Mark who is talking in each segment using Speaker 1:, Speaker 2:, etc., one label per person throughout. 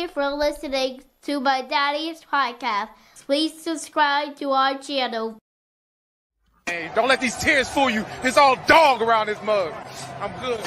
Speaker 1: you for listening to my daddy's podcast. Please subscribe to our channel.
Speaker 2: Hey, don't let these tears fool you. There's all dog around this mug. I'm good.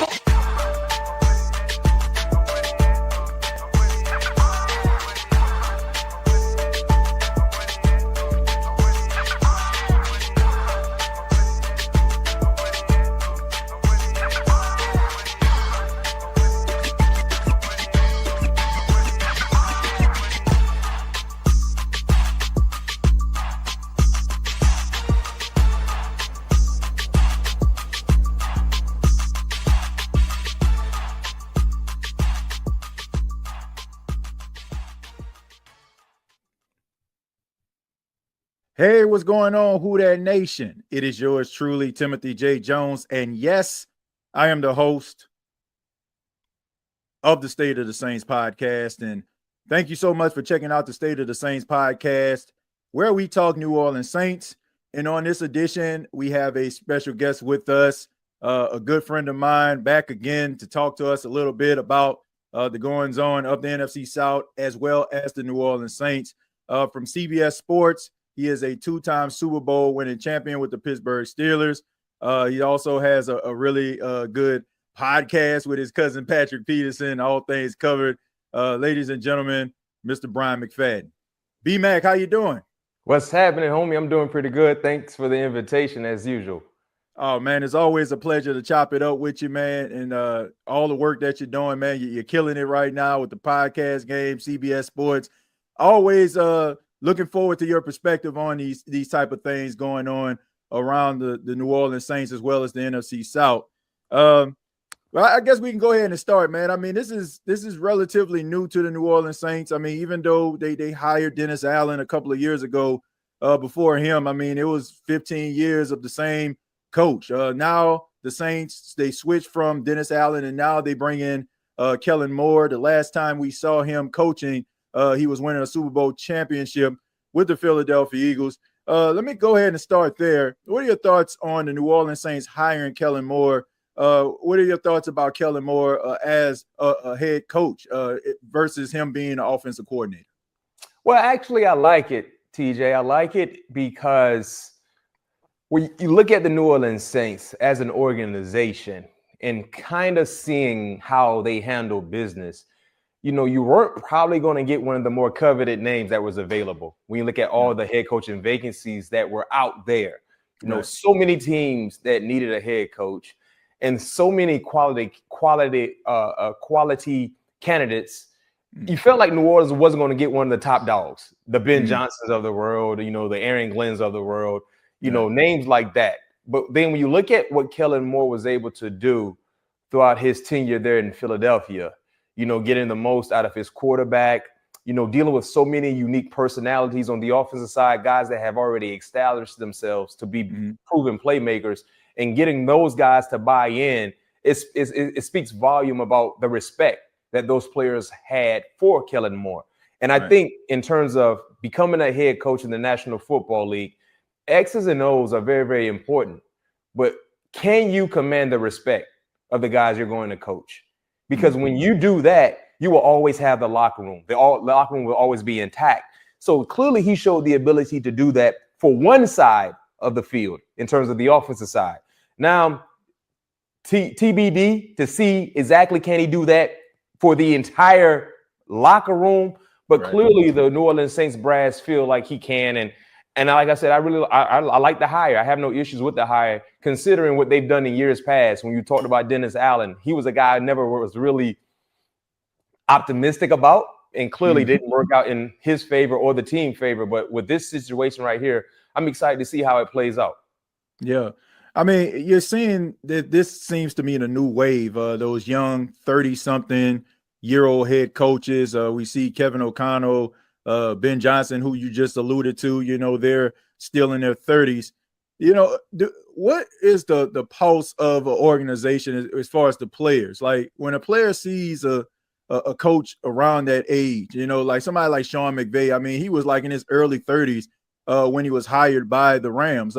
Speaker 3: Hey, what's going on, Who Dat Nation? It is yours truly, Timothy J. Jones. And yes, I am the host of the State of the Saints podcast. And thank you so much for checking out the State of the Saints podcast, where we talk New Orleans Saints. And on this edition, we have a special guest with us, a good friend of mine, back again to talk to us a little bit about the goings-on of the NFC South, as well as the New Orleans Saints. From CBS Sports, he is a two-time Super Bowl winning champion with the Pittsburgh Steelers. He also has a really good podcast with his cousin Patrick Peterson, All Things Covered. Ladies and gentlemen, Mr. Bryan McFadden. B-Mac, how you doing?
Speaker 4: What's happening, homie? I'm doing pretty good. Thanks for the invitation, as usual.
Speaker 3: Oh, man, it's always a pleasure to chop it up with you, man, and all the work that you're doing, man. You're killing it right now with the podcast game, CBS Sports. Always looking forward to your perspective on these type of things going on around the New Orleans Saints as well as the NFC South. Well, I guess we can go ahead and start, man. I mean, this is relatively new to the New Orleans Saints. I mean, even though they hired Dennis Allen a couple of years ago, before him, I mean, it was 15 years of the same coach. Now the Saints, they switched from Dennis Allen, and now they bring in Kellen Moore. The last time we saw him coaching, he was winning a Super Bowl championship with the Philadelphia Eagles. Let me go ahead and start there. What are your thoughts on the New Orleans Saints hiring Kellen Moore? What are your thoughts about Kellen Moore as a head coach versus him being an offensive coordinator?
Speaker 4: Well, actually, I like it, TJ. I like it because when you look at the New Orleans Saints as an organization and kind of seeing how they handle business, you know, you weren't probably going to get one of the more coveted names that was available when you look at all the head coaching vacancies that were out there. You know, so many teams that needed a head coach and so many quality candidates. You felt like New Orleans wasn't going to get one of the top dogs, the Ben Johnsons of the world, you know, the Aaron Glenns of the world, you know, names like that. But then when you look at what Kellen Moore was able to do throughout his tenure there in Philadelphia, you know, getting the most out of his quarterback, you know, dealing with so many unique personalities on the offensive side, guys that have already established themselves to be proven playmakers, and getting those guys to buy in, it speaks volume about the respect that those players had for Kellen Moore. And I think in terms of becoming a head coach in the National Football League, X's and O's are very, very important. But can you command the respect of the guys you're going to coach? Because when you do that, you will always have the locker room. The locker room will always be intact. So clearly he showed the ability to do that for one side of the field in terms of the offensive side. Now, TBD to see exactly can he do that for the entire locker room. But clearly the New Orleans Saints brass feel like he can. And like I said, I like the hire. I have no issues with the hire, considering what they've done in years past. When you talked about Dennis Allen, he was a guy I never was really optimistic about, and clearly didn't work out in his favor or the team favor. But with this situation right here, I'm excited to see how it plays out.
Speaker 3: Yeah. I mean, you're seeing that this seems to me a new wave. Those young 30-something-year-old head coaches. We see Kevin O'Connell, Ben Johnson, who you just alluded to, you know, they're still in their 30s. You know, what is the pulse of an organization as far as the players? Like when a player sees a coach around that age, you know, like somebody like Sean McVay, I mean, he was like in his early 30s when he was hired by the Rams.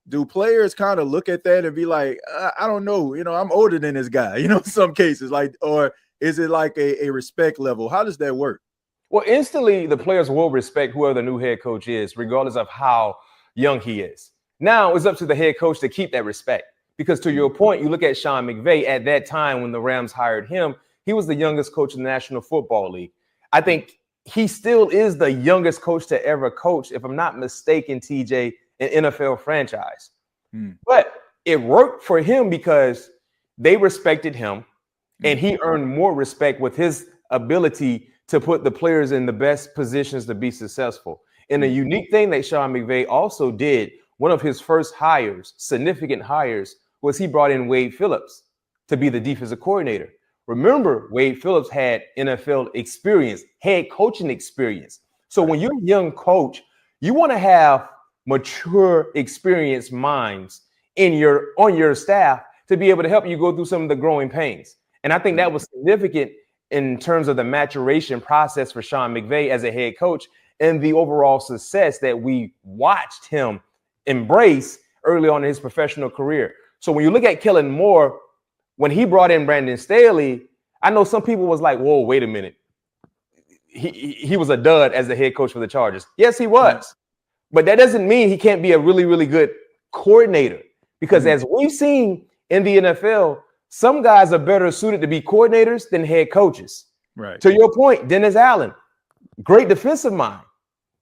Speaker 3: Do players kind of look at that and be like, I don't know, you know, I'm older than this guy, you know, in some cases, like, or is it like a respect level? How does that work?
Speaker 4: Well, instantly the players will respect whoever the new head coach is, regardless of how young he is. Now it's up to the head coach to keep that respect. Because to your point, you look at Sean McVay at that time when the Rams hired him, he was the youngest coach in the National Football League. I think he still is the youngest coach to ever coach, if I'm not mistaken, TJ, an NFL franchise. But it worked for him because they respected him and he earned more respect with his ability to put the players in the best positions to be successful. And a unique thing that Sean McVay also did, one of his first hires, significant hires, was he brought in Wade Phillips to be the defensive coordinator. Remember, Wade Phillips had NFL experience, head coaching experience. So when you're a young coach, you want to have mature, experienced minds on your staff to be able to help you go through some of the growing pains. And I think that was significant in terms of the maturation process for Sean McVay as a head coach and the overall success that we watched him embrace early on in his professional career. So when you look at Kellen Moore, when he brought in Brandon Staley, I know some people was like, whoa, wait a minute. He was a dud as the head coach for the Chargers. Yes, he was. But that doesn't mean he can't be a really, really good coordinator. Because as we've seen in the NFL, some guys are better suited to be coordinators than head coaches.
Speaker 3: Right.
Speaker 4: To your point, Dennis Allen, great defensive mind.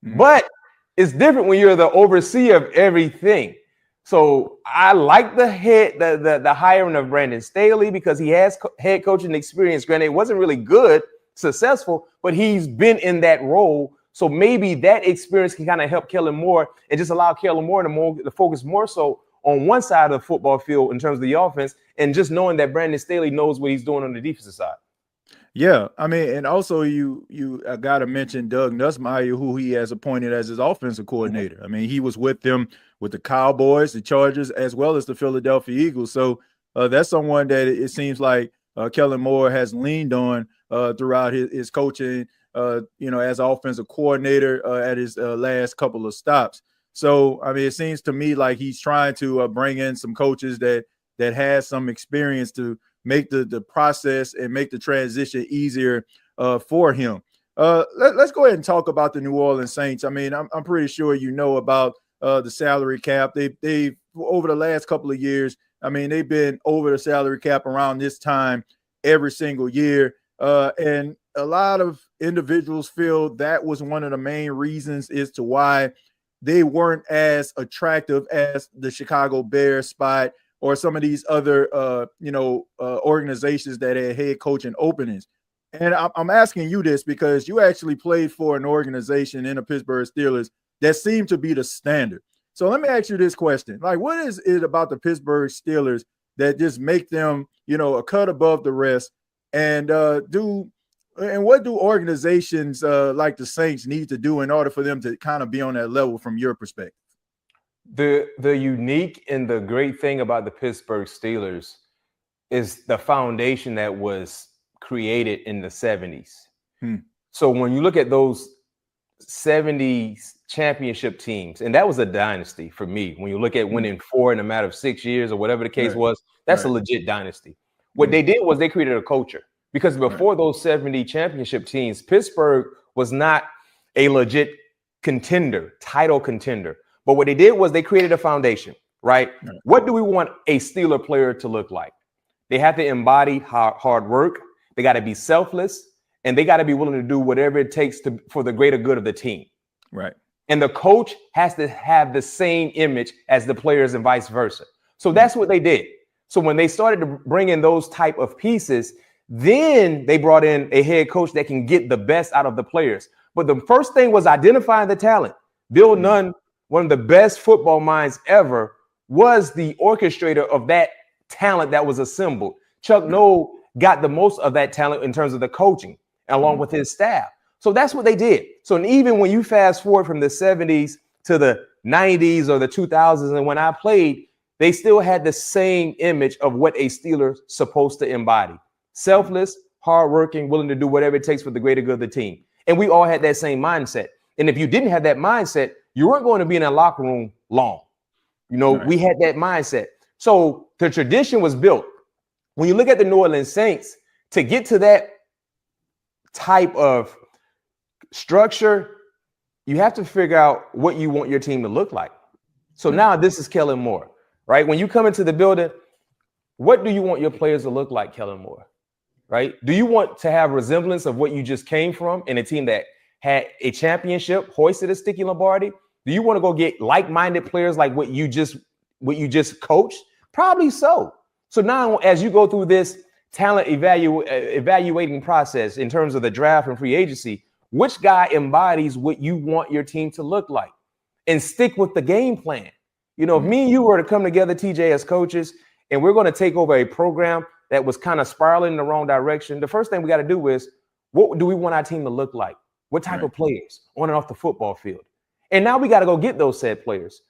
Speaker 4: But it's different when you're the overseer of everything. So I like the hiring of Brandon Staley because he has head coaching experience. Granted, it wasn't really good, successful, but he's been in that role. So maybe that experience can kind of help Kellen Moore and just allow Kellen Moore to focus more so on one side of the football field in terms of the offense, and just knowing that Brandon Staley knows what he's doing on the defensive side.
Speaker 3: Yeah, I mean, and also you got to mention Doug Nussmeier, who he has appointed as his offensive coordinator. I mean, he was with them with the Cowboys, the Chargers, as well as the Philadelphia Eagles. So that's someone that it seems like Kellen Moore has leaned on throughout his coaching, as offensive coordinator at his last couple of stops. So, I mean, it seems to me like he's trying to bring in some coaches that has some experience to make the process and make the transition easier for him. Let's go ahead and talk about the New Orleans Saints. I mean, I'm pretty sure you know about the salary cap. They over the last couple of years, I mean, they've been over the salary cap around this time every single year. And a lot of individuals feel that was one of the main reasons as to why they weren't as attractive as the Chicago Bears spot or some of these other, organizations that had head coaching openings. And I'm asking you this because you actually played for an organization in the Pittsburgh Steelers that seemed to be the standard. So let me ask you this question. Like, what is it about the Pittsburgh Steelers that just make them, a cut above the rest? And what do organizations like the Saints need to do in order for them to kind of be on that level from your perspective?
Speaker 4: The unique and the great thing about the Pittsburgh Steelers is the foundation that was created in the 70s. So when you look at those 70s championship teams, and that was a dynasty for me. When you look at winning 4 in a matter of 6 years or whatever the case was, that's a legit dynasty. What they did was they created a culture. Because before those 70 championship teams, Pittsburgh was not a legit title contender. But what they did was they created a foundation, right? What do we want a Steeler player to look like? They have to embody hard work. They got to be selfless, and they got to be willing to do whatever it takes for the greater good of the team.
Speaker 3: Right.
Speaker 4: And the coach has to have the same image as the players and vice versa. So that's what they did. So when they started to bring in those type of pieces, then they brought in a head coach that can get the best out of the players. But the first thing was identifying the talent. Bill Nunn, one of the best football minds ever, was the orchestrator of that talent that was assembled. Chuck Noll got the most of that talent in terms of the coaching, along with his staff. So that's what they did. So even when you fast forward from the 70s to the 90s or the 2000s, and when I played, they still had the same image of what a Steeler's supposed to embody. Selfless, hardworking, willing to do whatever it takes for the greater good of the team. And we all had that same mindset. And if you didn't have that mindset, you weren't going to be in that locker room long. We had that mindset. So the tradition was built. When you look at the New Orleans Saints, To get to that type of structure, you have to figure out what you want your team to look like. So now this is Kellen Moore, right? When you come into the building, what do you want your players to look like, Kellen Moore, right? Do you want to have resemblance of what you just came from in a team that had a championship, hoisted a Sticky Lombardi? Do you want to go get like-minded players like what you just coached? Probably so. So now as you go through this talent evaluating process in terms of the draft and free agency, which guy embodies what you want your team to look like? And stick with the game plan. You know, if me and you were to come together, TJ, as coaches, and we're going to take over a program that was kind of spiraling in the wrong direction, the first thing we got to do is, what do we want our team to look like? What type of players on and off the football field? And now we got to go get those said players.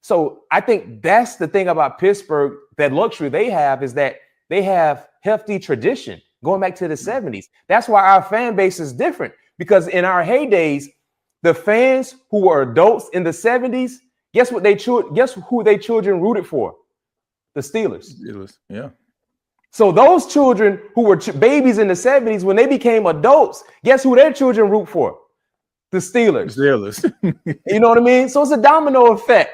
Speaker 4: So I think that's the thing about Pittsburgh, that luxury they have is that they have hefty tradition going back to the 70s. That's why our fan base is different, because in our heydays, the fans who were adults in the 70s, guess who their children rooted for? The Steelers.
Speaker 3: Yeah.
Speaker 4: So those children who were babies in the 70s, when they became adults, guess who their children root for? The Steelers. You know what I mean? So it's a domino effect.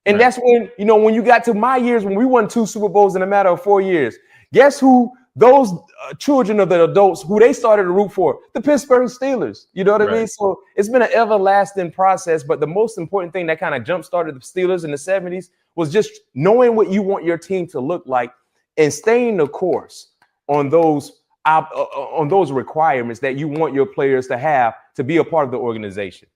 Speaker 4: And that's when, you know, when you got to my years, when we won 2 Super Bowls in a matter of 4 years, guess who those children of the adults, who they started to root for? The Pittsburgh Steelers. You know what I mean? So it's been an everlasting process. But the most important thing that kind of jump-started the Steelers in the 70s was just knowing what you want your team to look like and staying the course on those requirements that you want your players to have to be a part of the organization.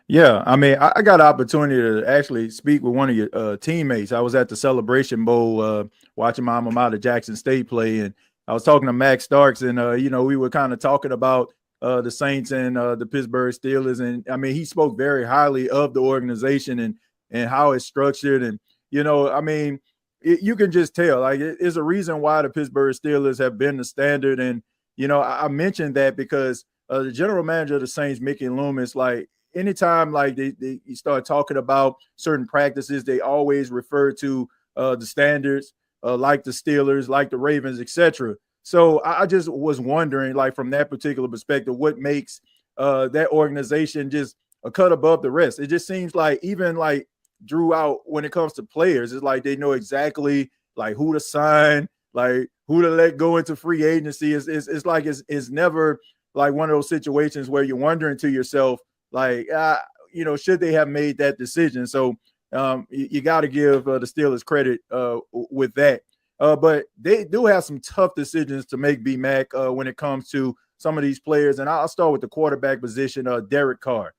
Speaker 3: Yeah, I mean, I got an opportunity to actually speak with one of your teammates. I was at the Celebration Bowl watching my alma mater, Jackson State, play, and I was talking to Max Starks, and you know, we were kind of talking about the Saints and the Pittsburgh Steelers, and I mean, he spoke very highly of the organization and how it's structured, and you know, I mean, you can just tell, like, it's a reason why the Pittsburgh Steelers have been the standard, and you know, I mentioned that because the general manager of the Saints, Mickey Loomis, like, anytime like they start talking about certain practices, they always refer to the standards, like the Steelers, like the Ravens, etc. So I just was wondering, like, from that particular perspective, what makes that organization just a cut above the rest? It just seems like even like Drew out when it comes to players, it's like they know exactly like who to sign, like who to let go into free agency. It's like it's never like one of those situations where you're wondering to yourself, like, you know, should they have made that decision? So you got to give the Steelers credit with that. But they do have some tough decisions to make, B-Mac, when it comes to some of these players. And I'll start with the quarterback position, Derek Carr.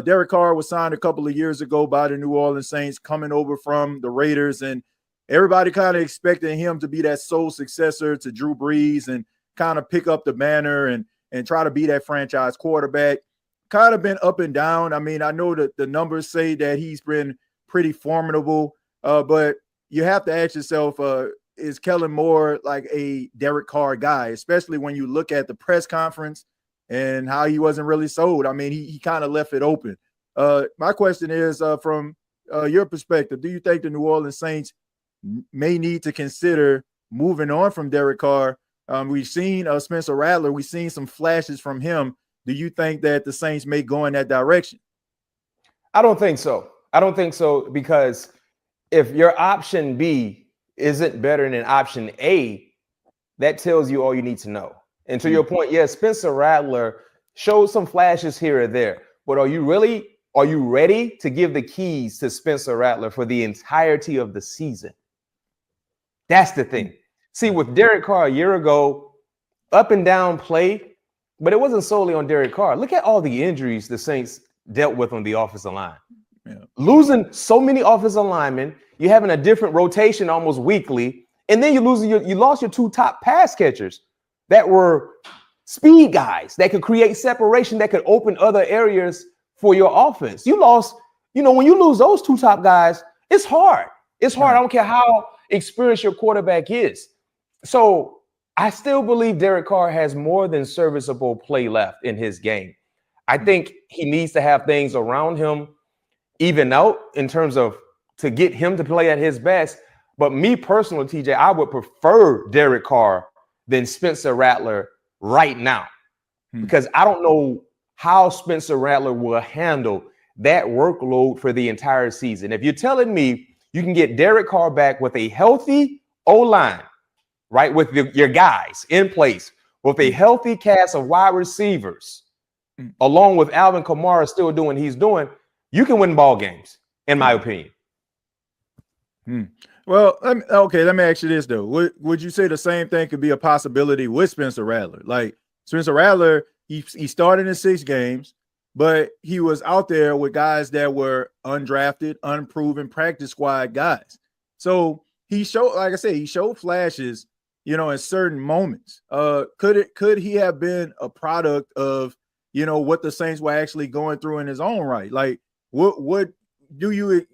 Speaker 3: Derek Carr was signed a couple of years ago by the New Orleans Saints, coming over from the Raiders. And everybody kind of expected him to be that sole successor to Drew Brees and kind of pick up the banner and try to be that franchise quarterback. Kind of been up and down. I mean, I know that the numbers say that he's been pretty formidable, but you have to ask yourself, is Kellen Moore like a Derek Carr guy, especially when you look at the press conference and how he wasn't really sold? I mean, he kind of left it open. My question is, from your perspective, do you think the New Orleans Saints may need to consider moving on from Derek Carr? We've seen Spencer Rattler. We've seen some flashes from him. Do you think that the Saints may go in that direction?
Speaker 4: I don't think so. Because if your option B isn't better than option A, that tells you all you need to know. And to your point, yes, Spencer Rattler showed some flashes here or there, but are you ready to give the keys to Spencer Rattler for the entirety of the season? That's the thing. See, with Derek Carr a year ago, up and down play, but it wasn't solely on Derek Carr. Look at all the injuries the Saints dealt with on the offensive line. Yeah. Losing so many offensive linemen, you're having a different rotation almost weekly, and then you lost your 2 top pass catchers that were speed guys that could create separation, that could open other areas for your offense. You lost, when you lose those 2 top guys, it's hard. It's hard. I don't care how experienced your quarterback is. So I still believe Derek Carr has more than serviceable play left in his game. I think he needs to have things around him even out in terms of to get him to play at his best. But me personally, TJ, I would prefer Derek Carr than Spencer Rattler right now, because I don't know how Spencer Rattler will handle that workload for the entire season. If you're telling me you can get Derek Carr back with a healthy O-line, right, with your guys in place, with a healthy cast of wide receivers, along with Alvin Kamara still doing what he's doing, you can win ball games, in my opinion.
Speaker 3: Well, let me ask you this, though. Would you say the same thing could be a possibility with Spencer Rattler? Like, Spencer Rattler, he started in 6 games, but he was out there with guys that were undrafted, unproven practice squad guys. So he showed, like I said, he showed flashes, in certain moments. Could he have been a product of, what the Saints were actually going through in his own right? Like, would you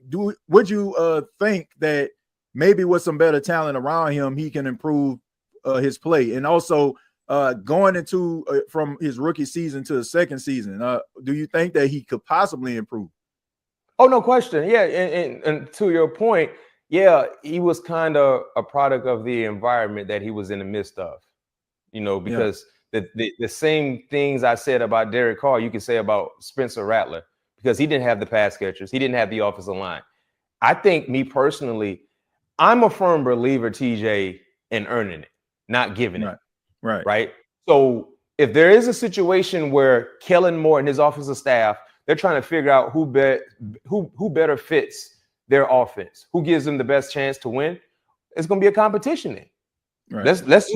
Speaker 3: think that maybe with some better talent around him, he can improve his play? And also going into from his rookie season to the second season, do you think that he could possibly improve?
Speaker 4: Oh, no question. Yeah. And to your point, yeah, he was kind of a product of the environment that he was in the midst of, because the same things I said about Derek Carr, you can say about Spencer Rattler, because he didn't have the pass catchers. He didn't have the offensive line. I think, me personally, I'm a firm believer, TJ, in earning it, not giving it. Right. So if there is a situation where Kellen Moore and his offensive staff, they're trying to figure out who better fits their offense, who gives them the best chance to win, it's going to be a competition then. Right. Let's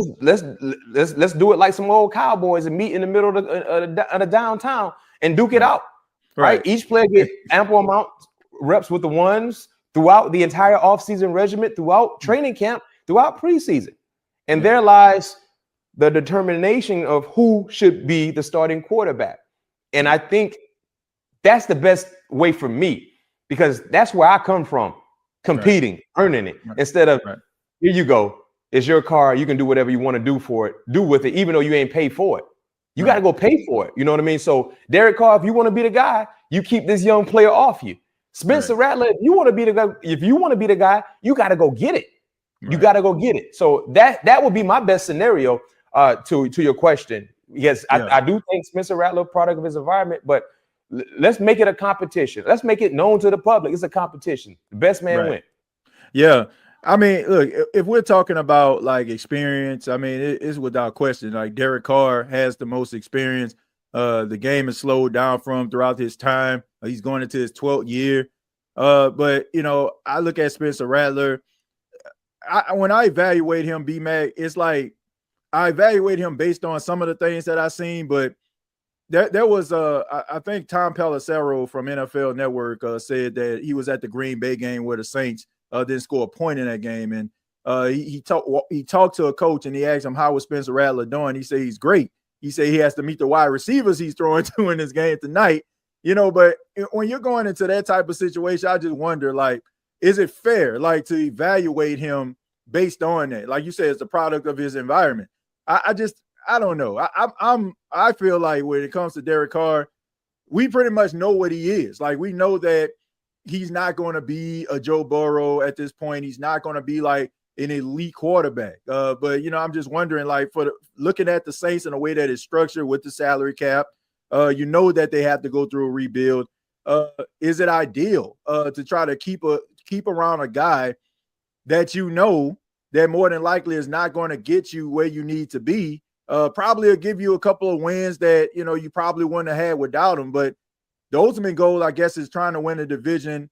Speaker 4: do it like some old cowboys and meet in the middle of the downtown and duke it out. Right. Each player get ample amount reps with the ones throughout the entire offseason regimen, throughout training camp, throughout preseason. And there lies the determination of who should be the starting quarterback. And I think that's the best way for me, because that's where I come from, competing, earning it, instead of, here you go, it's your car, you can do whatever you want to do with it, even though you ain't paid for it. You got to go pay for it. You know what I mean? So Derek Carr, if you want to be the guy, you keep this young player off you. Spencer Rattler, if you want to be the guy, you got to go get it. You got to go get it. So that would be my best scenario to your question. Yes, I do think Spencer Rattler product of his environment, but let's make it a competition. Let's make it known to the public. It's a competition. The best man win.
Speaker 3: Yeah. I mean, look, if we're talking about like experience, I mean, it's without question. Like Derek Carr has the most experience. The game has slowed down for him throughout his time. He's going into his 12th year. But, I look at Spencer Rattler. When I evaluate him, B-Mac, it's like I evaluate him based on some of the things that I've seen, but there was I think Tom Pelissero from NFL Network said that he was at the Green Bay game where the Saints didn't score a point in that game, and he talked to a coach and he asked him, how was Spencer Rattler doing? He said he's great. He said he has to meet the wide receivers he's throwing to in this game tonight. But when you're going into that type of situation, I just wonder, like, is it fair, like, to evaluate him based on that? Like you said, it's the product of his environment. I don't know. I feel like when it comes to Derek Carr, we pretty much know what he is. Like, we know that he's not going to be a Joe Burrow at this point. He's not going to be like an elite quarterback. But I'm just wondering, like, looking at the Saints in a way that is structured with the salary cap, that they have to go through a rebuild. Is it ideal to try to keep around a guy that that more than likely is not going to get you where you need to be? Probably will give you a couple of wins that you probably wouldn't have had without him. But the ultimate goal, I guess, is trying to win a division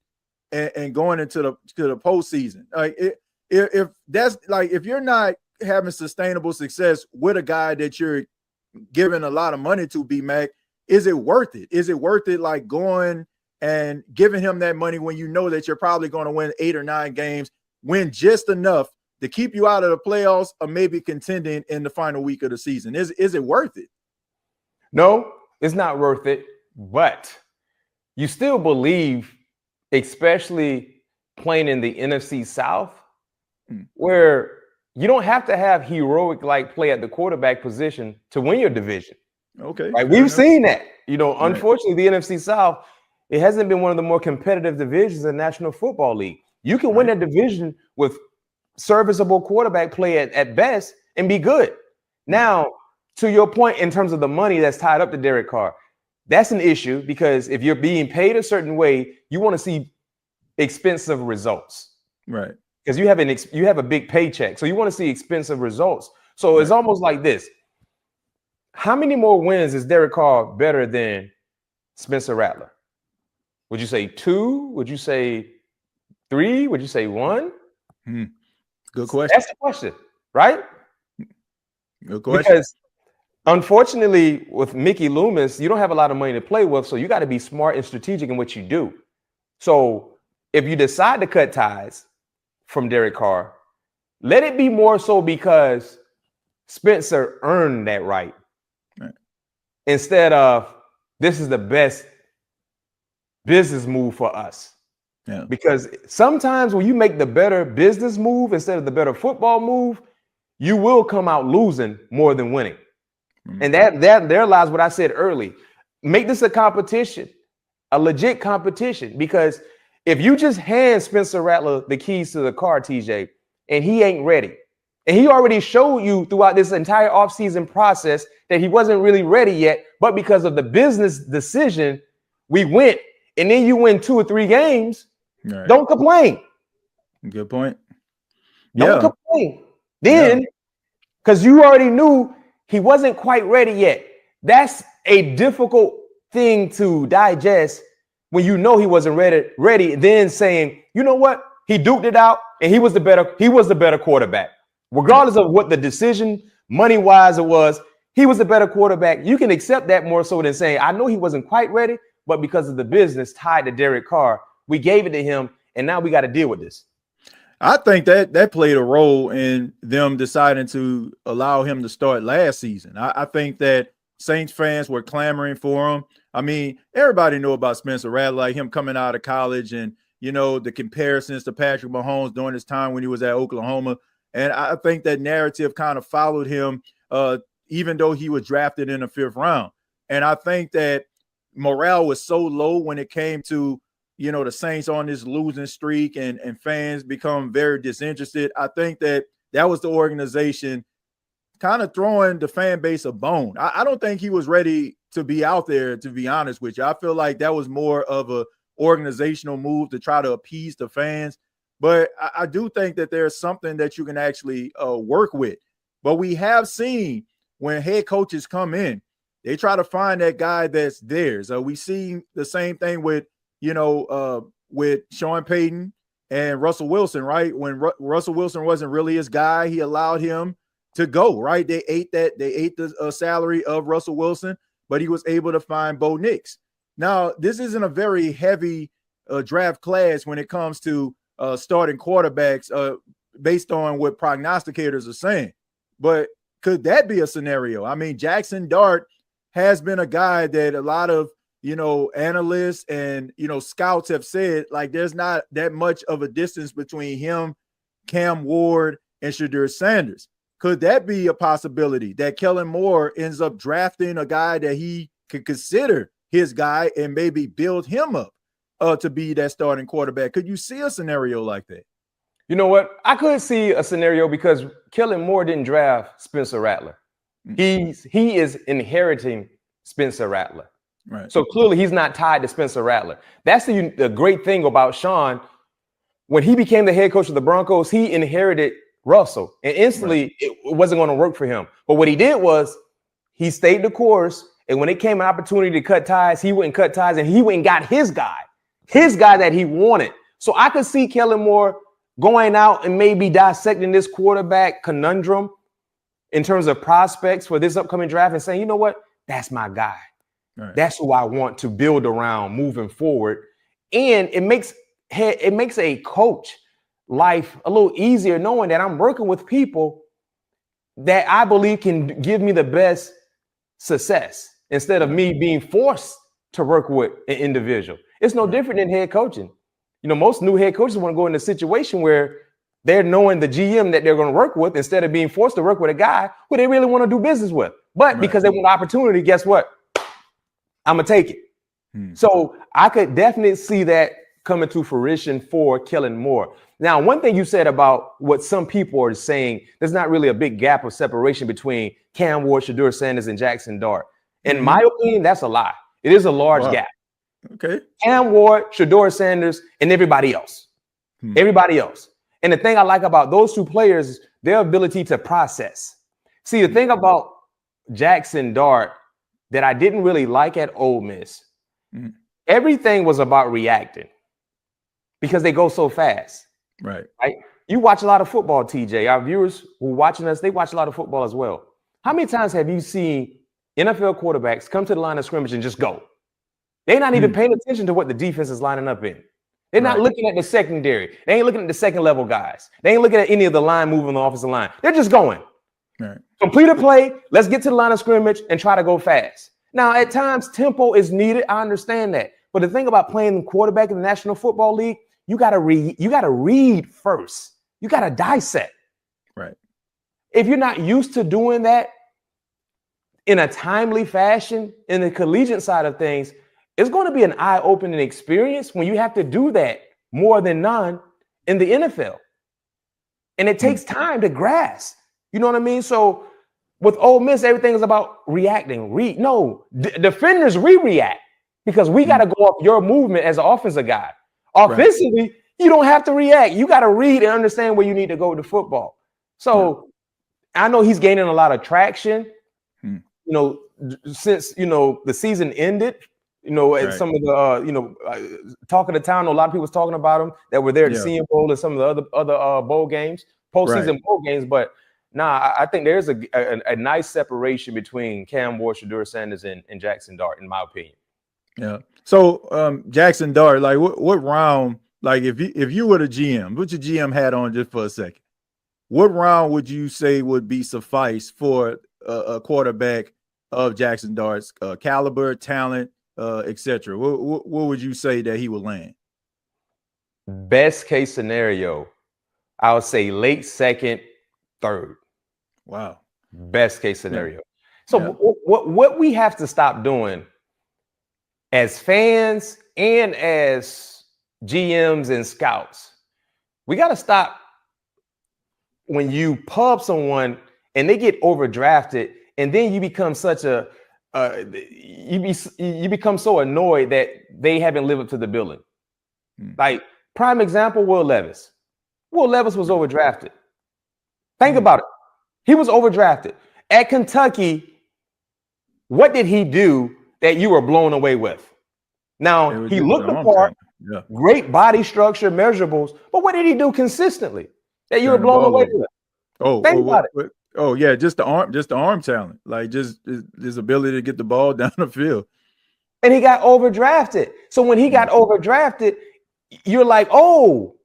Speaker 3: and going into the postseason. Like, if you're not having sustainable success with a guy that you're giving a lot of money to, B-Mac, is it worth it? Is it worth it, like, going and giving him that money when you know that you're probably going to win 8 or 9 games, win just enough to keep you out of the playoffs or maybe contending in the final week of the season? Is it worth it?
Speaker 4: No, it's not worth it. But you still believe, especially playing in the NFC South, where you don't have to have heroic like play at the quarterback position to win your division.
Speaker 3: Okay.
Speaker 4: Right? We've seen that. Unfortunately, the NFC South, it hasn't been one of the more competitive divisions in the National Football League. You can win that division with serviceable quarterback play at best and be good. Now, to your point, in terms of the money that's tied up to Derek Carr, that's an issue because if you're being paid a certain way, you want to see expensive results,
Speaker 3: right?
Speaker 4: Because you have a big paycheck, so you want to see expensive results. So it's almost like this: how many more wins is Derek Carr better than Spencer Rattler? Would you say 2? Would you say 3? Would you say 1?
Speaker 3: Good question.
Speaker 4: That's the question, right?
Speaker 3: Good question.
Speaker 4: Because unfortunately, with Mickey Loomis, you don't have a lot of money to play with, so you got to be smart and strategic in what you do. So if you decide to cut ties from Derek Carr, let it be more so because Spencer earned that right. Instead of this is the best business move for us.
Speaker 3: Yeah.
Speaker 4: Because sometimes when you make the better business move instead of the better football move, you will come out losing more than winning. And that there lies what I said early. Make this a competition, a legit competition. Because if you just hand Spencer Rattler the keys to the car, TJ, and he ain't ready, and he already showed you throughout this entire offseason process that he wasn't really ready yet, but because of the business decision, we went, and then you win 2 or 3 games, don't complain.
Speaker 3: Good point.
Speaker 4: Don't complain. Then, because you already knew he wasn't quite ready yet. That's a difficult thing to digest when you know he wasn't ready. Then saying, you know what? He duked it out and he was the better quarterback. Regardless of what the decision money-wise it was, he was the better quarterback. You can accept that more so than saying, I know he wasn't quite ready, but because of the business tied to Derek Carr, we gave it to him, and now we got to deal with this.
Speaker 3: I think that played a role in them deciding to allow him to start last season. I think that Saints fans were clamoring for him. I mean, everybody knew about Spencer Rattler, like him coming out of college and, you know, the comparisons to Patrick Mahomes during his time when he was at Oklahoma. And I think that narrative kind of followed him, even though he was drafted in the 5th round. And I think that morale was so low when it came to, you know, the Saints on this losing streak and fans become very disinterested. I think that was the organization kind of throwing the fan base a bone. I don't think he was ready to be out there, to be honest with you. I feel like that was more of a organizational move to try to appease the fans. But I do think that there's something that you can actually work with. But we have seen when head coaches come in, they try to find that guy that's theirs. We see the same thing with, you know, with Sean Payton and Russell Wilson, right? When Russell Wilson wasn't really his guy, he allowed him to go, right? They ate the salary of Russell Wilson, but he was able to find Bo Nix. Now, this isn't a very heavy draft class when it comes to starting quarterbacks based on what prognosticators are saying. But could that be a scenario? I mean, Jackson Dart has been a guy that a lot of, you know, analysts and, you know, scouts have said, like, there's not that much of a distance between him, Cam Ward, and Shadur Sanders. Could that be a possibility that Kellen Moore ends up drafting a guy that he could consider his guy and maybe build him up to be that starting quarterback? Could you see a scenario like that?
Speaker 4: You know what? I could see a scenario because Kellen Moore didn't draft Spencer Rattler. He is inheriting Spencer Rattler.
Speaker 3: Right.
Speaker 4: So clearly he's not tied to Spencer Rattler. That's the great thing about Sean. When he became the head coach of the Broncos, he inherited Russell. And instantly it wasn't going to work for him. But what he did was he stayed the course. And when it came an opportunity to cut ties, he went and cut ties and he went and got his guy that he wanted. So I could see Kellen Moore going out and maybe dissecting this quarterback conundrum in terms of prospects for this upcoming draft and saying, you know what? That's my guy.
Speaker 3: Right.
Speaker 4: That's who I want to build around moving forward. And it makes a coach life a little easier knowing that I'm working with people that I believe can give me the best success instead of me being forced to work with an individual. It's no different than head coaching. You know, most new head coaches want to go in a situation where they're knowing the GM that they're going to work with instead of being forced to work with a guy who they really want to do business with. But because they want opportunity, guess what? I'm going to take it. So I could definitely see that coming to fruition for Kellen Moore. Now, one thing you said about what some people are saying, there's not really a big gap of separation between Cam Ward, Shedeur Sanders, and Jackson Dart. In my opinion, that's a lie. It is a large gap.
Speaker 3: Okay.
Speaker 4: Cam Ward, Shedeur Sanders, and everybody else. Everybody else. And the thing I like about those two players is their ability to process. See, the thing about Jackson Dart that I didn't really like at Ole Miss, everything was about reacting because they go so fast.
Speaker 3: Right.
Speaker 4: You watch a lot of football, TJ. Our viewers who are watching us, they watch a lot of football as well. How many times have you seen NFL quarterbacks come to the line of scrimmage and just go? They're not even paying attention to what the defense is lining up in. They're not looking at the secondary. They ain't looking at the second level guys. They ain't looking at any of the line moving on the offensive line. They're just going.
Speaker 3: Right.
Speaker 4: Complete a play. Let's get to the line of scrimmage and try to go fast. Now, at times, tempo is needed. I understand that. But the thing about playing quarterback in the National Football League, you gotta read. You gotta read first. You gotta dissect.
Speaker 3: Right.
Speaker 4: If you're not used to doing that in a timely fashion in the collegiate side of things, it's going to be an eye-opening experience when you have to do that more than none in the NFL. And it takes time to grasp. You know what I mean? So with Ole Miss, everything is about reacting. Defenders react because we got to go off your movement as an offensive guy. Offensively, you don't have to react. You got to read and understand where you need to go with the football. So I know he's gaining a lot of traction, since, the season ended. And some of the, talk of the town, a lot of people was talking about him that were there at the Senior Bowl and some of the other bowl games, postseason bowl games. But I think there's a nice separation between Cam Ward, Shedeur Sanders, and Jackson Dart, in my opinion.
Speaker 3: Yeah. So Jackson Dart, like what round? Like if you were the GM, put your GM hat on just for a second. What round would you say would be suffice for a quarterback of Jackson Dart's caliber, talent, etc.? What would you say that he would land?
Speaker 4: Best case scenario, I would say late second, third.
Speaker 3: Wow.
Speaker 4: Best case scenario. So what we have to stop doing as fans and as GMs and scouts, we got to stop when you pub someone and they get overdrafted, and then you become such a you become so annoyed that they haven't lived up to the billing. Like prime example, Will Levis. Will Levis was overdrafted. Think about it. He was overdrafted at Kentucky. What did he do that you were blown away with? Now he looked the part, great body structure, measurables, but what did he do consistently that you were blown away with? Think about it.
Speaker 3: Oh yeah, just the arm talent, like just his ability to get the ball down the field.
Speaker 4: And he got overdrafted. So when he got overdrafted, you're like, oh,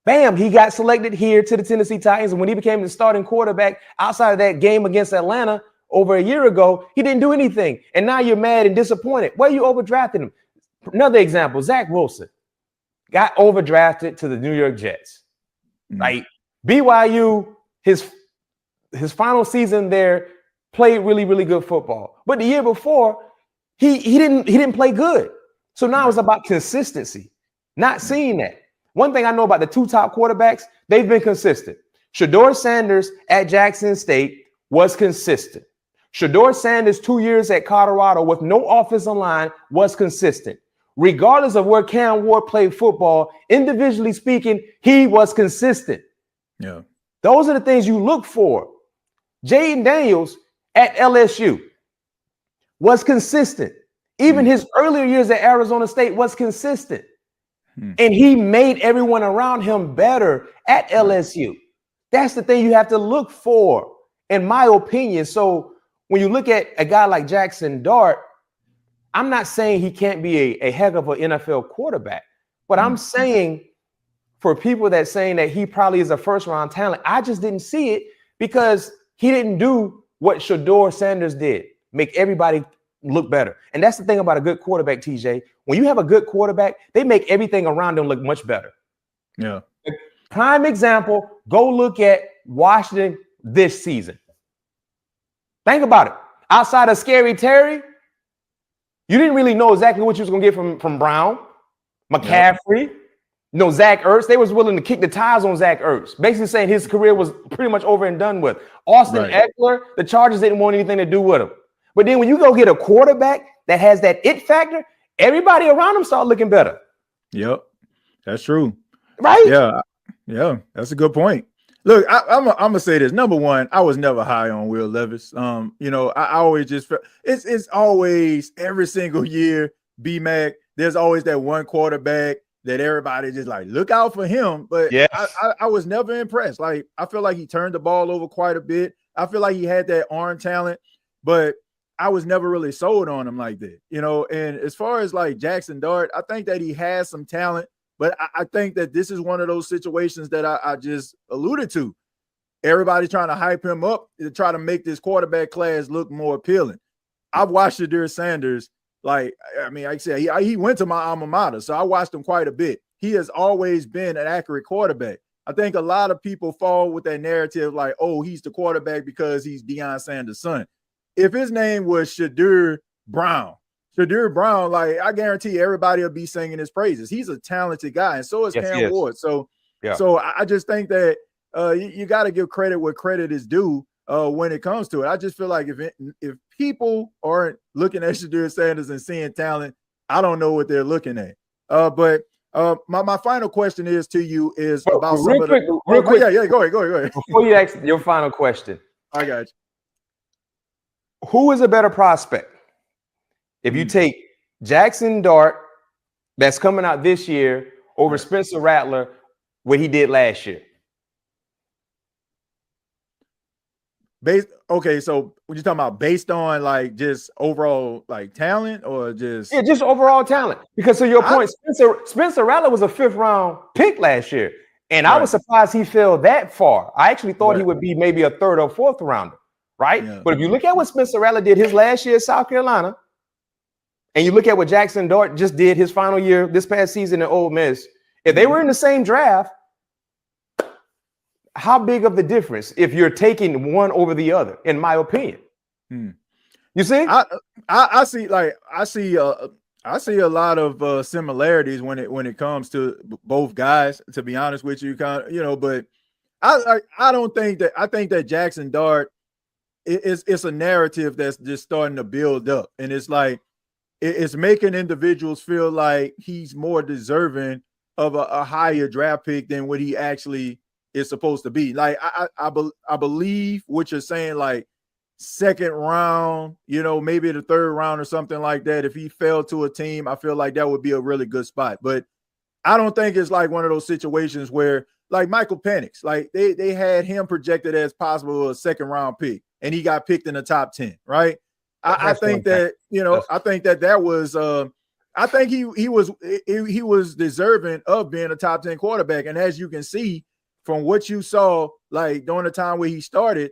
Speaker 4: bam, he got selected here to the Tennessee Titans. And when he became the starting quarterback outside of that game against Atlanta over a year ago, he didn't do anything. And now you're mad and disappointed. Why are you overdrafting him? Another example, Zach Wilson got overdrafted to the New York Jets. Like BYU, his final season there, played really, really good football. But the year before, he didn't play good. So now it's about consistency. Not seeing that. One thing I know about the two top quarterbacks, they've been consistent. Shedeur Sanders at Jackson State was consistent. Shedeur Sanders 2 years at Colorado with no offensive line was consistent. Regardless of where Cam Ward played football, individually speaking, he was consistent.
Speaker 3: Yeah.
Speaker 4: Those are the things you look for. Jaden Daniels at LSU was consistent. Even his earlier years at Arizona State was consistent. And he made everyone around him better at LSU. That's the thing you have to look for, in my opinion. So when you look at a guy like Jackson Dart, I'm not saying he can't be a heck of an NFL quarterback, but I'm saying for people that saying that he probably is a first-round talent, I just didn't see it because he didn't do what Shedeur Sanders did, make everybody look better. And that's the thing about a good quarterback, TJ. When you have a good quarterback, they make everything around them look much better.
Speaker 3: Yeah.
Speaker 4: Prime example, go look at Washington this season. Think about it. Outside of Scary Terry, you didn't really know exactly what you was going to get from Brown, McCaffrey, No, Zach Ertz, they was willing to kick the tires on Zach Ertz, basically saying his career was pretty much over and done with. Austin Eckler, the Chargers didn't want anything to do with him. But then when you go get a quarterback that has that it factor, everybody around him start looking better.
Speaker 3: Yep, that's true.
Speaker 4: Right?
Speaker 3: Yeah, that's a good point. Look, I'm gonna say this. Number one, I was never high on Will Levis. I always just felt it's always every single year, B-Mac, there's always that one quarterback that everybody just like, look out for him. But
Speaker 4: yes.
Speaker 3: I was never impressed. Like, I feel like he turned the ball over quite a bit. I feel like he had that arm talent, but I was never really sold on him like that, And as far as like Jackson Dart, I think that he has some talent, but I think that this is one of those situations that I just alluded to. Everybody's trying to hype him up to try to make this quarterback class look more appealing. I've watched Shedeur Sanders. Like I said, he went to my alma mater, so I watched him quite a bit. He has always been an accurate quarterback. I think a lot of people fall with that narrative like, oh, he's the quarterback because he's Deion Sanders' son. If his name was Shedeur Brown, like, I guarantee everybody will be singing his praises. He's a talented guy, and so is Cam Ward. So I just think that you got to give credit where credit is due. When it comes to it, I just feel like if people aren't looking at Shedeur Sanders and seeing talent, I don't know what they're looking at. But my final question is to you is about real quick. Yeah, go ahead.
Speaker 4: Before you ask your final question,
Speaker 3: I got you.
Speaker 4: Who is a better prospect? If you take Jackson Dart, that's coming out this year, over Spencer Rattler, what he did last year.
Speaker 3: So when you're talking about based on like just overall like talent or just
Speaker 4: just overall talent, because to your point, Spencer Rattler was a 5th round pick last year, and I was surprised he fell that far. I actually thought he would be maybe a 3rd or 4th rounder, right? Yeah. But if you look at what Spencer Rattler did his last year at South Carolina, and you look at what Jackson Dart just did his final year this past season at Ole Miss, if they were in the same draft, how big of the difference if you're taking one over the other, in my opinion? You see?
Speaker 3: I see a lot of similarities when it comes to both guys, to be honest with you, but I don't think that. I think that Jackson Dart it's a narrative that's just starting to build up, and it's like it's making individuals feel like he's more deserving of a higher draft pick than what he actually is supposed to be. Like I believe what you're saying, like 2nd round, maybe the 3rd round or something like that. If he fell to a team, I feel like that would be a really good spot. But I don't think it's like one of those situations where like Michael Penix, like they had him projected as possible a 2nd round pick, and he got picked in the top 10, right? I think that, I think that was I think he was deserving of being a top 10 quarterback. And as you can see from what you saw, like during the time where he started,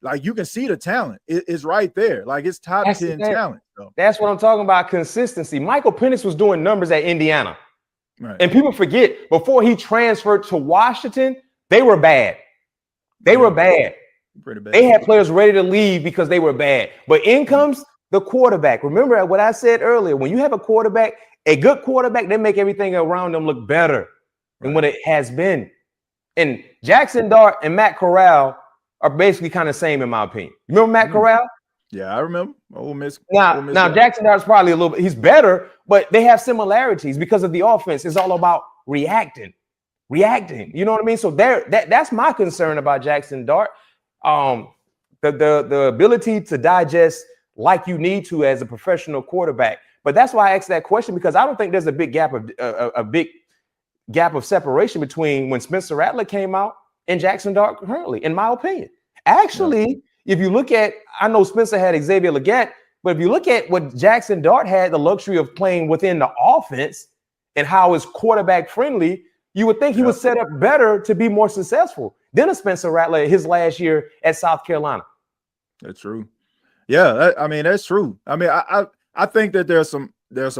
Speaker 3: like you can see the talent. It's right there. Like it's top 10 talent. So.
Speaker 4: That's what I'm talking about. Consistency. Michael Penix was doing numbers at Indiana.
Speaker 3: Right.
Speaker 4: And people forget, before he transferred to Washington, they were bad. They were bad.
Speaker 3: Pretty bad.
Speaker 4: They had players ready to leave because they were bad. But in comes the quarterback. Remember what I said earlier. When you have a quarterback, a good quarterback, they make everything around them look better than what it has been. And Jackson Dart and Matt Corral are basically kind of the same in my opinion. You remember Matt Corral?
Speaker 3: Yeah, I remember. Ole Miss.
Speaker 4: Now Jackson Dart's probably a little bit, he's better, but they have similarities because of the offense. It's all about reacting. You know what I mean? So that's my concern about Jackson Dart. The ability to digest like you need to as a professional quarterback. But that's why I asked that question, because I don't think there's a big gap of separation between when Spencer Rattler came out and Jackson Dart currently, in my opinion. Actually, if you look at, I know Spencer had Xavier Legette, but if you look at what Jackson Dart had, the luxury of playing within the offense and how it's quarterback friendly, you would think he was set up better to be more successful than a Spencer Rattler his last year at South Carolina.
Speaker 3: That's true. Yeah, that's true. I mean, I think that there's some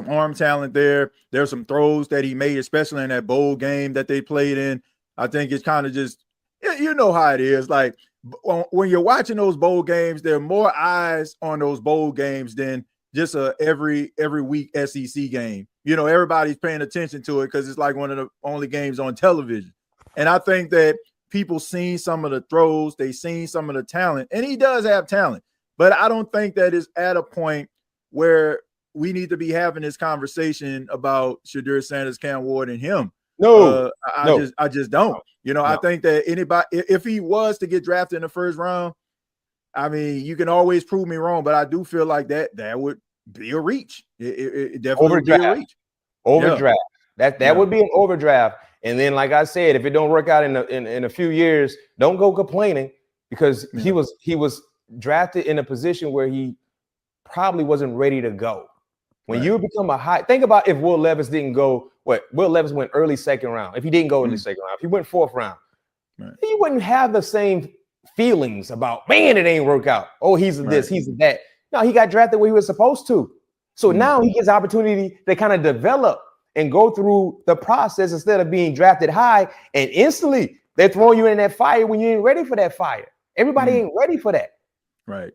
Speaker 3: arm talent there. There's some throws that he made, especially in that bowl game that they played in. I think it's kind of just, you know how it is. Like when you're watching those bowl games, there are more eyes on those bowl games than just a every week SEC game. You know, everybody's paying attention to it because it's like one of the only games on television. And I think that people seen some of the throws, they seen some of the talent, and he does have talent. But I don't think that is at a point where we need to be having this conversation about Shedeur Sanders, Cam Ward, and him.
Speaker 4: No,
Speaker 3: I just don't. You know,
Speaker 4: no.
Speaker 3: I think that anybody, if he was to get drafted in the first round, I mean, you can always prove me wrong, but I do feel like that would be a reach. It definitely would be a reach.
Speaker 4: Overdraft. That would be an overdraft. And then, like I said, if it don't work out in a few years, don't go complaining because he was drafted in a position where he probably wasn't ready to go. When you become a high, think about if Will Levis didn't go. Will Levis went early second round. If he didn't go in the second round, if he went fourth round, he wouldn't have the same feelings about, man, it ain't work out. Oh, he's this, he's that. No, he got drafted where he was supposed to. So now he gets opportunity to kind of develop and go through the process instead of being drafted high and instantly they're throwing you in that fire when you ain't ready for that fire. Everybody ain't ready for that.
Speaker 3: Right.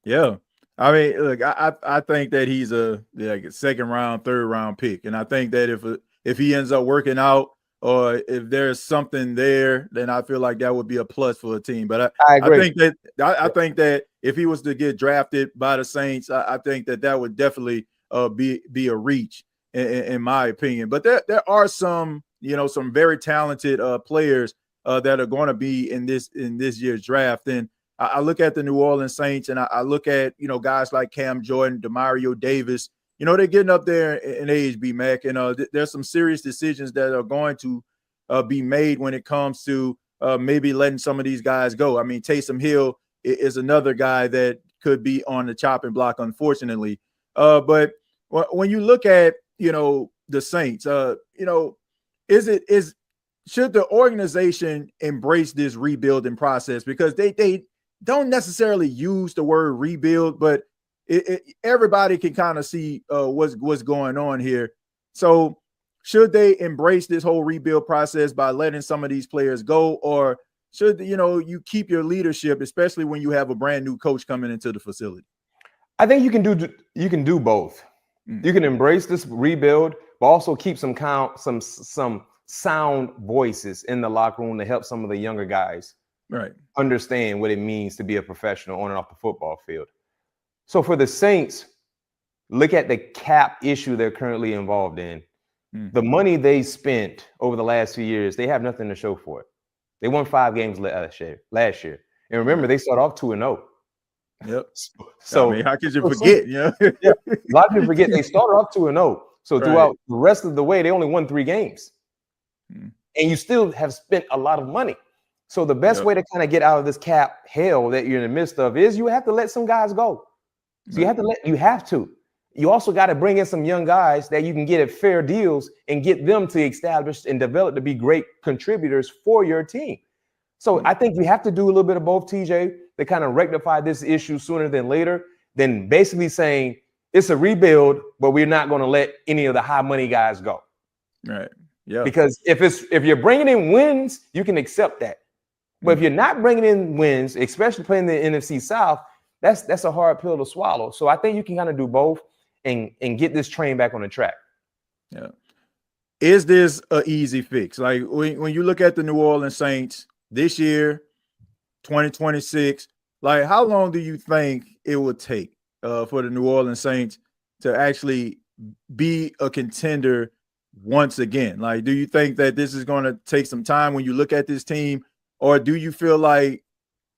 Speaker 3: Yeah. I mean, look, I think that he's a second round, third round pick. And I think that if he ends up working out or if there's something there, then I feel like that would be a plus for a team. But I agree. I think that if he was to get drafted by the Saints, I think that would definitely be a reach in my opinion. But there are some very talented players that are going to be in this year's draft. And I look at the New Orleans Saints and I look at, guys like Cam Jordan, Demario Davis, they're getting up there in age, B-Mac. And there's some serious decisions that are going to be made when it comes to maybe letting some of these guys go. I mean, Taysom Hill is another guy that could be on the chopping block, unfortunately. But when you look at, the Saints, should the organization embrace this rebuilding process? Because they don't necessarily use the word rebuild, but everybody can kind of see what's going on here. So should they embrace this whole rebuild process by letting some of these players go, or should you keep your leadership, especially when you have a brand new coach coming into the facility?
Speaker 4: I think you can do both. You can embrace this rebuild, but also keep some sound voices in the locker room to help some of the younger guys understand what it means to be a professional on and off the football field. So for the Saints, look at the cap issue they're currently involved in. The money they spent over the last few years, they have nothing to show for it. They won 5 games last year. And remember, they start off 2-0.
Speaker 3: Yep.
Speaker 4: So
Speaker 3: I mean, how could you forget?
Speaker 4: Yeah, a lot of people forget they started off 2-0. So throughout the rest of the way, they only won 3 games. And you still have spent a lot of money. So the best way to kind of get out of this cap hell that you're in the midst of is you have to let some guys go. So you have to. You also got to bring in some young guys that you can get at fair deals and get them to establish and develop to be great contributors for your team. So I think you have to do a little bit of both, TJ, to kind of rectify this issue sooner than later, than basically saying it's a rebuild, but we're not going to let any of the high money guys go.
Speaker 3: Right. Yeah.
Speaker 4: Because if you're bringing in wins, you can accept that. But if you're not bringing in wins, especially playing the NFC South, that's a hard pill to swallow. So I think you can kind of do both and get this train back on the track.
Speaker 3: Yeah. Is this an easy fix? Like when you look at the New Orleans Saints this year, 2026, like how long do you think it would take for the New Orleans Saints to actually be a contender once again? Like, do you think that this is going to take some time when you look at this team, or do you feel like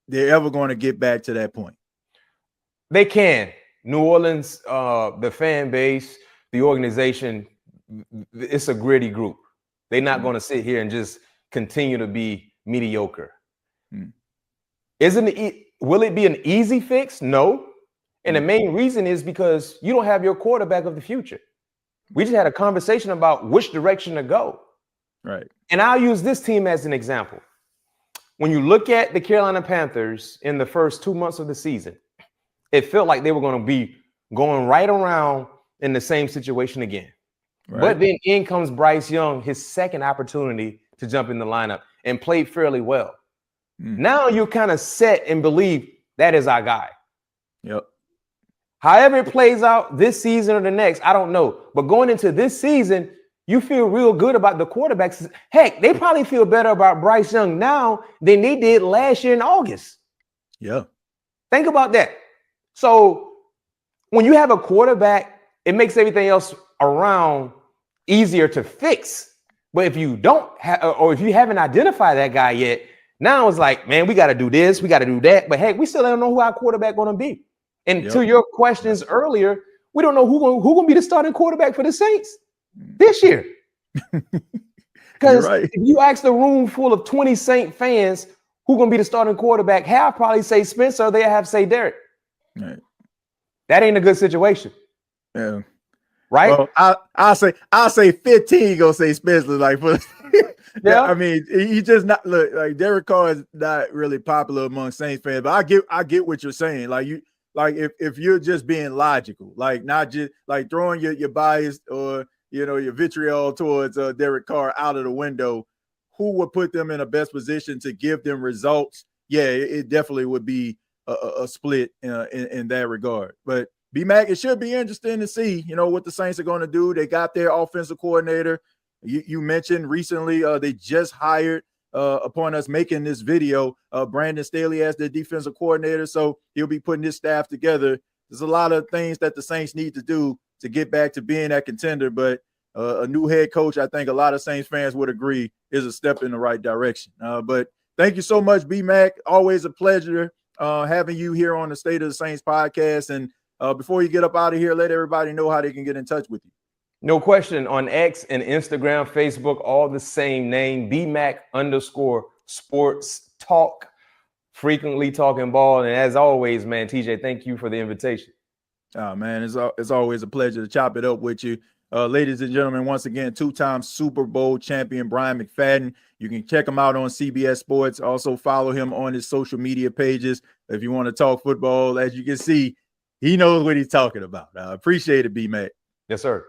Speaker 3: they're ever going to get back to that point?
Speaker 4: They can. New Orleans, the fan base, the organization, it's a gritty group. They're not going to sit here and just continue to be mediocre. Will it be an easy fix? No. And the main reason is because you don't have your quarterback of the future. We just had a conversation about which direction to go.
Speaker 3: Right.
Speaker 4: And I'll use this team as an example. When you look at the Carolina Panthers in the first 2 months of the season, it felt like they were going to be going right around in the same situation again. Right. But then in comes Bryce Young, his second opportunity to jump in the lineup, and played fairly well. Now you're kind of set and believe that is our guy.
Speaker 3: Yep.
Speaker 4: However it plays out this season or the next, I don't know. But going into this season, you feel real good about the quarterbacks. Heck, they probably feel better about Bryce Young now than they did last year in August.
Speaker 3: Yeah.
Speaker 4: Think about that. So when you have a quarterback, it makes everything else around easier to fix. But if you don't have, or if you haven't identified that guy yet, now it's like, man, we got to do this, we got to do that. But heck, we still don't know who our quarterback going to be. And to your questions earlier, we don't know who going to be the starting quarterback for the Saints this year. Because if you ask the room full of 20 Saint fans who going to be the starting quarterback, half probably say Spencer, they have say Derek.
Speaker 3: Right.
Speaker 4: That ain't a good situation.
Speaker 3: Yeah.
Speaker 4: Right?
Speaker 3: Well, I'll say 15 gonna say Spencer. Like, for
Speaker 4: yeah,
Speaker 3: I mean, he just not look like Derek Carr is not really popular among Saints fans, but I get what you're saying. Like, you like if you're just being logical, like not just like throwing your bias or your vitriol towards Derek Carr out of the window, who would put them in a best position to give them results? Yeah, it definitely would be a split in that regard. But B-Mac, it should be interesting to see, what the Saints are going to do. They got their offensive coordinator. You mentioned recently they just hired, upon us making this video, Brandon Staley as their defensive coordinator. So he'll be putting his staff together. There's a lot of things that the Saints need to do to get back to being that contender. But a new head coach, I think a lot of Saints fans would agree, is a step in the right direction. But thank you so much, B-Mac. Always a pleasure having you here on the State of the Saints podcast. And before you get up out of here, let everybody know how they can get in touch with you.
Speaker 4: No question. On X and Instagram, Facebook, all the same name, BMAC_sports talk, frequently talking ball. And as always, man, TJ, thank you for the invitation.
Speaker 3: Oh, man, it's always a pleasure to chop it up with you. Ladies and gentlemen, once again, two-time Super Bowl champion Bryant McFadden. You can check him out on CBS Sports. Also follow him on his social media pages if you want to talk football. As you can see, he knows what he's talking about. I appreciate it, B-Mac.
Speaker 4: Yes, sir.